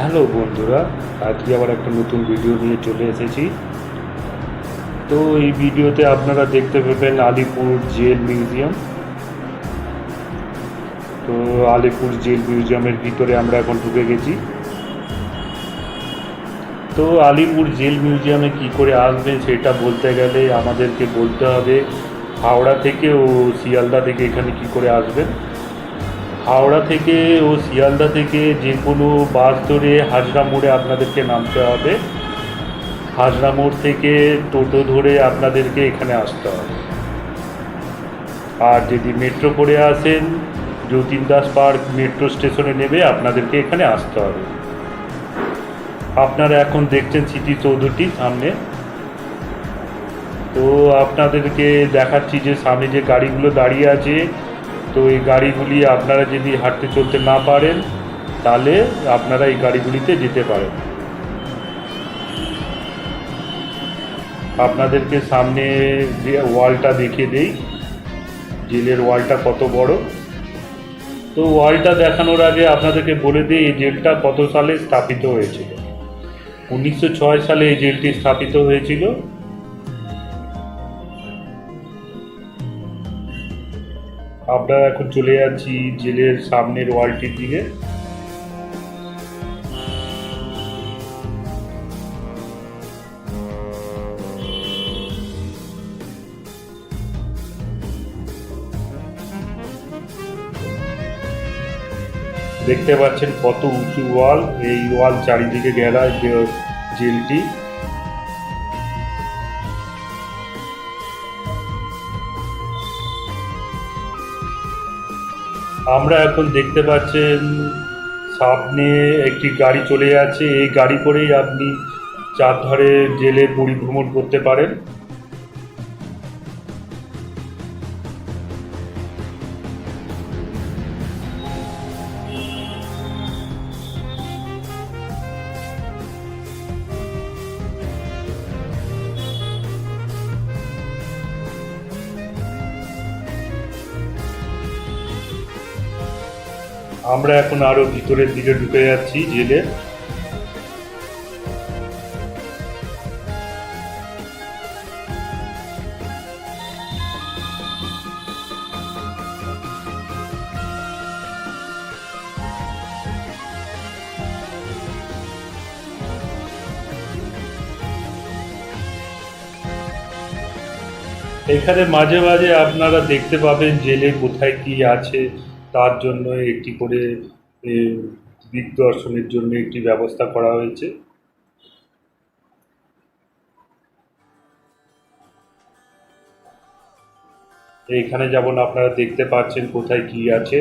Hello বন্ধুরা, আজকে আবার একটা নতুন ভিডিও নিয়ে চলে এসেছি। তো এই ভিডিওতে আপনারা দেখতে পাবেন আলিপুর জেল মিউজিয়াম। তো আলিপুর জেল মিউজিয়ামের ভিতরে আমরা এখন ঢুকে গেছি। তো আলিপুর জেল মিউজিয়ামে কি করে আসবেন সেটা বলতে গেলে আমাদেরকে বলতে হবে হাওড়া থেকে ও শিয়ালদা থেকে এখানে কি করে আসবেন। হাওড়া থেকে ও শিয়ালদা থেকে যে কোনো বাস ধরে হাজরা মোড়ে আপনাদেরকে নামতে হবে। হাজরা মোড় থেকে টোটো ধরে আপনাদেরকে এখানে আসতে হবে। আর যদি মেট্রো করে আসেন, যতীন দাস পার্ক মেট্রো স্টেশনে নেমে আপনাদেরকে এখানে আসতে হবে। আপনারা এখন দেখছেন স্মৃতিসৌধটি সামনে। তো আপনাদেরকে দেখাচ্ছি যে সামনে যে গাড়িগুলো দাঁড়িয়ে আছে, তো এই গাড়িগুলি আপনারা যদি হাঁটতে চলতে না পারেন তাহলে আপনারা এই গাড়িগুলিতে যেতে পারেন। আপনাদেরকে সামনে যে ওয়ালটা দেখিয়ে দেই, জেলের ওয়ালটা কত বড়। তো ওয়ালটা দেখানোর আগে আপনাদেরকে বলে দিই এই জেলটা কত সালে স্থাপিত হয়েছিল। 1906 সালে এই জেলটি স্থাপিত হয়েছিল। আমরা এখন চলে যাচ্ছি জেলের সামনের ওয়ালটির দিকে। দেখতে পাচ্ছেন কত উঁচু ওয়াল, এই ওয়াল চারিদিকে ঘেরা জেলটি। আমরা এখন দেখতে পাচ্ছেন সামনে একটি গাড়ি চলে যাচ্ছে। এই গাড়ি করেই আপনি চারধারে জেলে পরিভ্রমণ করতে পারেন। আমরা এখন আরো ভিতরের দিকে ঢুকে যাচ্ছি জেলে। এখানে মাঝে মাঝে আপনারা দেখতে পাবেন জেলে কোথায় কি আছে, তার জন্য একটি করে দিক দর্শনের জন্য একটি ব্যবস্থা করা হয়েছে। এইখানে যেমন আপনারা দেখতে পাচ্ছেন কোথায় কি আছে,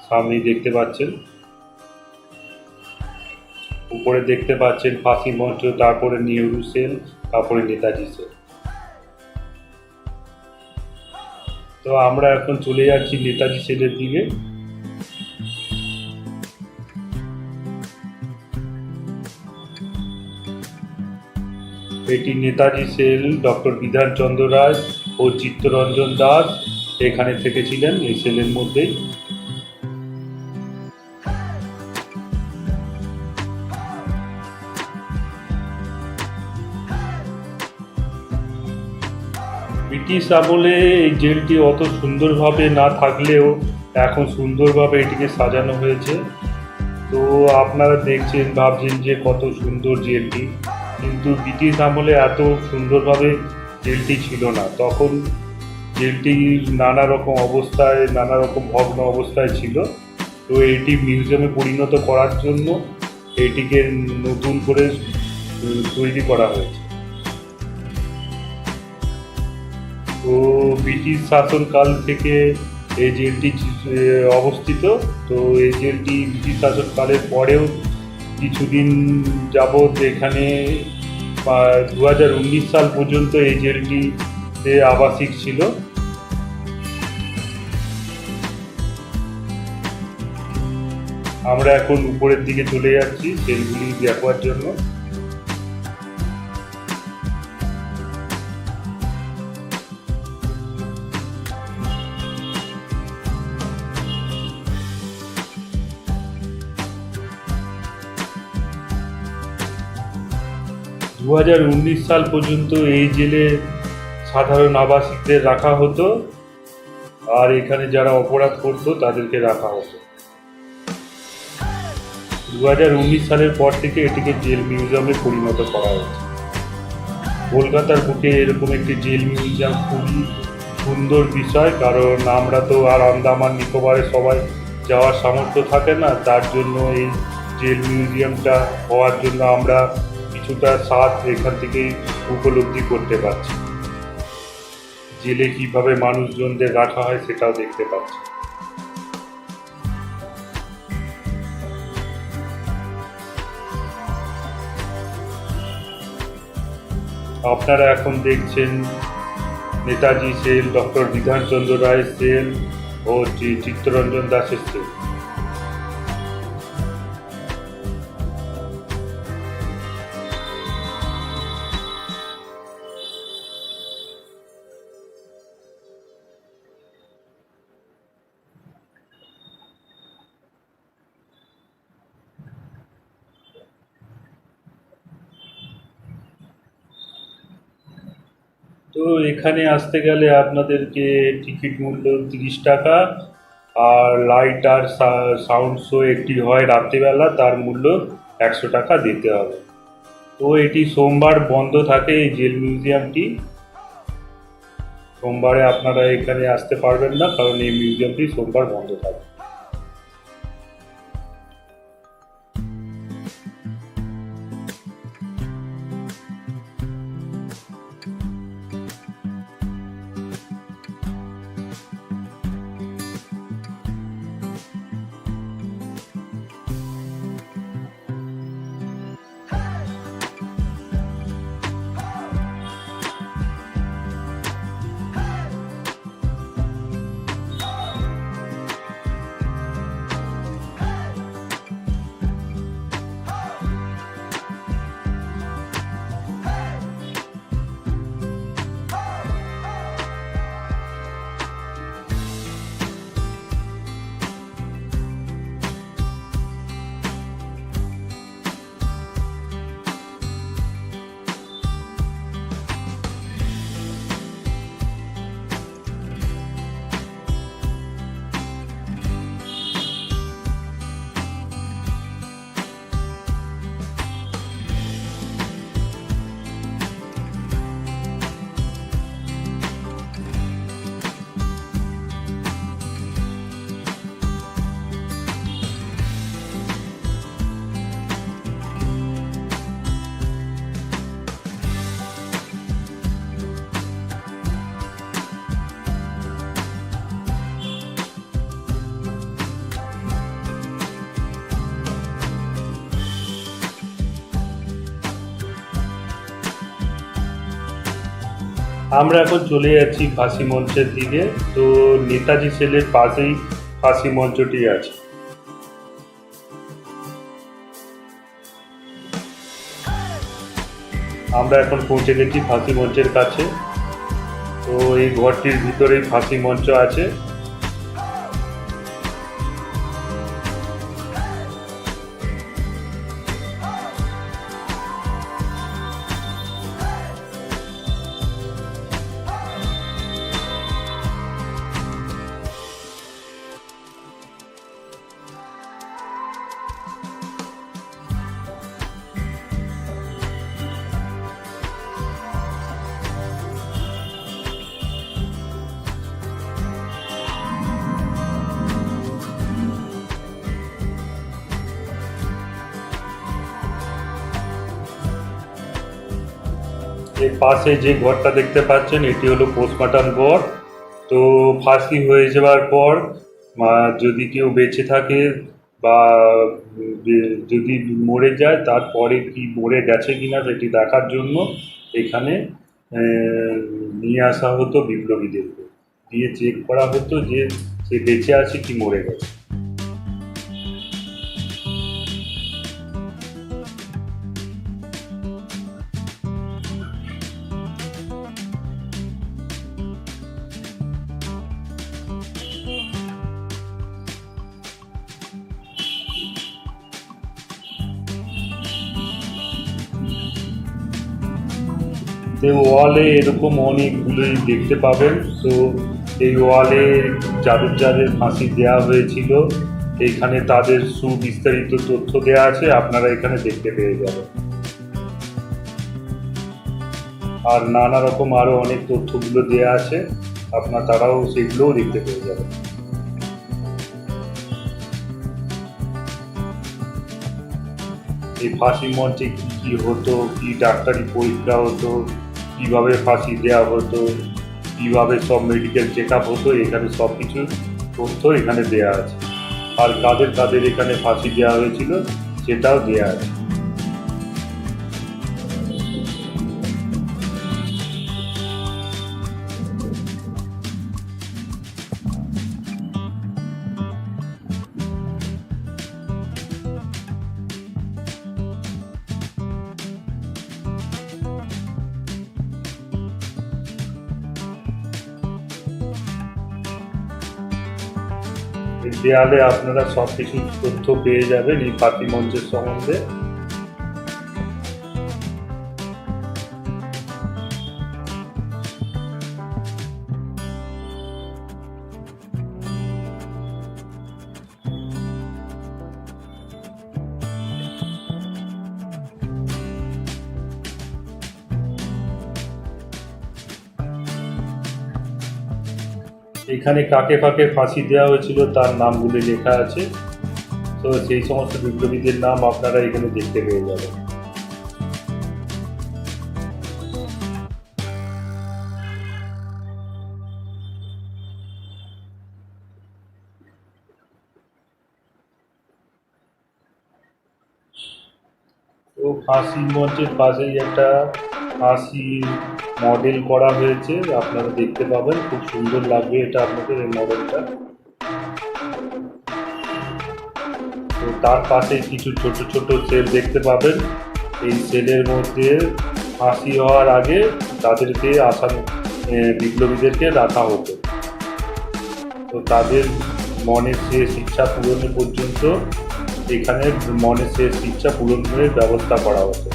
সামনেই দেখতে পাচ্ছেন। উপরে দেখতে পাচ্ছেন ফাঁসি মঞ্চ, তারপরে নেহরু সেল, তারপরে নেতাজি সেল। তো আমরা এখন চলে যাচ্ছি নেতাজি সেলের দিকে। এটি নেতাজি সেল। ডক্টর বিধানচন্দ্র রায় ও চিত্তরঞ্জন দাস এখানে থেকেছিলেন এই সেলের মধ্যেই। ব্রিটিশ আমলে এই জেলটি অত সুন্দরভাবে না থাকলেও এখন সুন্দরভাবে এটিকে সাজানো হয়েছে। তো আপনারা দেখছেন, ভাবছেন যে কত সুন্দর জেলটি, কিন্তু ব্রিটিশ আমলে এত সুন্দরভাবে জেলটি ছিল না। তখন জেলটি নানা রকম অবস্থায়, নানা রকম ভগ্ন অবস্থায় ছিল। তো এটি মিউজিয়ামে পরিণত করার জন্য এটিকে নতুন করে তৈরি করা হয়েছে। তো ব্রিটিশ শাসনকাল থেকে এই জেলটি অবস্থিত। তো এই জেলটি ব্রিটিশ শাসনকালের পরেও কিছুদিন যাবৎ এখানে 2019 সাল পর্যন্ত এই জেলটিতে আবাসিক ছিল। আমরা এখন উপরের দিকে চলে যাচ্ছি সেলগুলি দেখার জন্য। 2019 সাল পর্যন্ত এই জেলে সাধারণ আবাসিকদের রাখা হতো, আর এখানে যারা অপরাধ করতো তাদেরকে রাখা হতো। 2019 সালের পর থেকে এটিকে জেল মিউজিয়ামে পরিণত করা হয়েছে। কলকাতার বুকে এরকম একটি জেল মিউজিয়াম খুবই সুন্দর বিষয়, কারণ আমরা তো আর আন্দামান নিকোবরে সবাই যাওয়ার সামর্থ্য থাকে না, তার জন্য এই জেল মিউজিয়ামটা হওয়ার জন্য আমরা কিছুটা স্বাদ এখান থেকেই উপলব্ধি করতে পারছি। জেলে কিভাবে মানুষজনদের রাখা হয় সেটাও দেখতে পাচ্ছি। আপনারা এখন দেখছেন নেতাজি সেল, ডক্টর বিধানচন্দ্র রায়ের সেল ও চিত্তরঞ্জন দাসের সেল। তো এখানে আসতে গেলে আপনাদেরকে টিকিট মূল্য 30 টাকা, আর লাইট আর সাউন্ড শো একটি হয় রাত্রিবেলা, তার মূল্য 100 টাকা দিতে হবে। তো এটি সোমবার বন্ধ থাকে, এই জেল মিউজিয়ামটি। সোমবারে আপনারা এখানে আসতে পারবেন না, কারণ এই মিউজিয়ামটি সোমবার বন্ধ থাকে। আমরা এখন চলে যাচ্ছি ফাঁসি মঞ্চের দিকে। তো নেতাজি সেলের পাশেই ফাঁসি মঞ্চটি আছে। আমরা এখন পৌঁছে গেছি ফাঁসি মঞ্চের কাছে। তো এই ঘরটির ভিতরেই ফাঁসি মঞ্চ আছে। এর পাশে যে ঘরটা দেখতে পাচ্ছেন এটি হলো পোস্টমর্টম ঘর। তো ফাঁসি হয়ে যাওয়ার পর যদি কেউ বেঁচে থাকে বা যদি মরে যায়, তারপরে কি মরে গেছে কিনা সেটি দেখার জন্য এখানে নিয়ে আসা হতো বিপ্লবীদেরকে, দিয়ে চেক করা হতো যে সে বেঁচে আছে কি মরে গেছে। ওয়ালে এরকম অনেকগুলোই দেখতে পাবেন। তো এই ওয়ালে যাদের যাদের ফাঁসি দেওয়া হয়েছিল এইখানে তাদের সুবিস্তারিত তথ্য দেওয়া আছে, আপনারা এখানে দেখতে পেয়ে যাবেন। আর নানা রকম আরো অনেক তথ্যগুলো দেওয়া আছে, তারাও সেগুলোও দেখতে পেয়ে যাবেন। এই ফাঁসি মঞ্চে কি কি হতো, কি ডাক্তারি পরীক্ষা হতো, কিভাবে ফাঁসি দেওয়া হতো, কিভাবে সব মেডিকেল চেক আপ হতো, এখানে সব কিছু তথ্য এখানে দেওয়া আছে। আর কাদের কাদের এখানে ফাঁসি দেওয়া হয়েছিল সেটাও দেওয়া আছে। এই দেয়ালে আপনারা সব কিছু তথ্য পেয়ে যাবেন এই ফাঁসি মঞ্চের সম্বন্ধে। এখানে কাকে কাকে ফাঁসি দেওয়া হয়েছিল তার নামগুলি লেখা আছে। তো সেই সমস্ত বিপ্লবীদের নাম আপনারা এখানে দেখতে পেয়ে যাবেন। তো ফাঁসি মঞ্চের পাশেই একটা ফাঁসি মডেল করা হয়েছে, আপনারা দেখতে পাবেন, খুব সুন্দর লাগবে এটা আপনাদের এই মডেলটা। তো তার পাশে কিছু ছোট ছোট সেল দেখতে পাবেন। এই সেলের মধ্যে ফাঁসি হওয়ার আগে তাদেরকে বিপ্লবীদেরকে রাখা হতো। তো তাদের মনের শেষ ইচ্ছা পূরণের পর্যন্ত এখানে মনের শেষ ইচ্ছা পূরণের ব্যবস্থা করা হতো।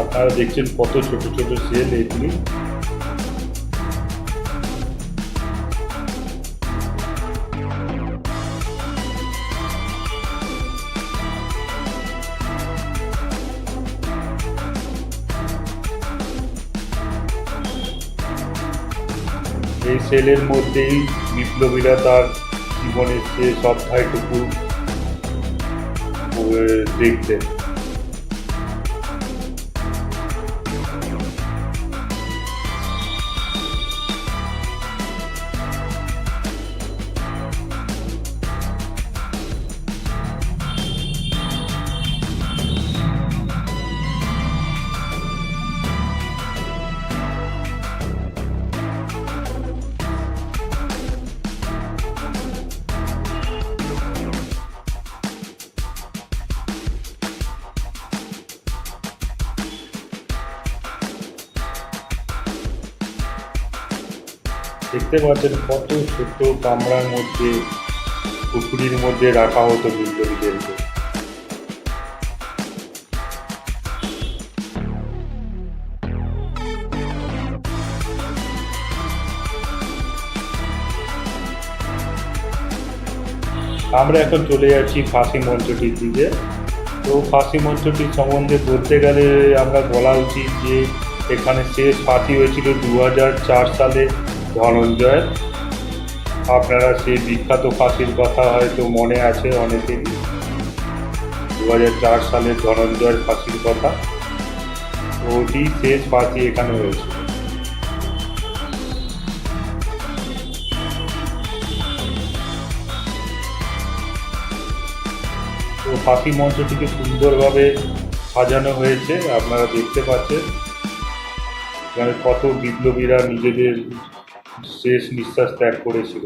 আপনারা দেখছেন কত ছোট ছোট সেল এগুলি। এই সেলের মধ্যেই বিপ্লবীরা তার জীবনের শেষ অধ্যায়টুকু দেখতেন। দেখতে পাচ্ছেন কত ছোট কামরার মধ্যে, পুকুরির মধ্যে রাখা হতো বিপ্লবীদেরকে। আমরা এখন চলে যাচ্ছি ফাঁসি মঞ্চটির দিকে। তো ফাঁসি মঞ্চটির সম্বন্ধে বলতে গেলে আমরা বলা উচিত যে এখানে শেষ ফাঁসি হয়েছিল 2004 সালে ধনঞ্জয়ের। আপনারা সেই বিখ্যাত ফাঁসির কথা হয়তো মনে আছে অনেকেরই, 2004 সালে ধনঞ্জয়ের ফাঁসির কথা। ওটি শেষ ফাঁসি এখানে হয়েছে। তো ফাঁসি মঞ্চটিকে সুন্দরভাবে সাজানো হয়েছে, আপনারা দেখতে পাচ্ছেন কত বিপ্লবীরা নিজেদের শেষ নিঃশ্বাস ত্যাগ করেছিল।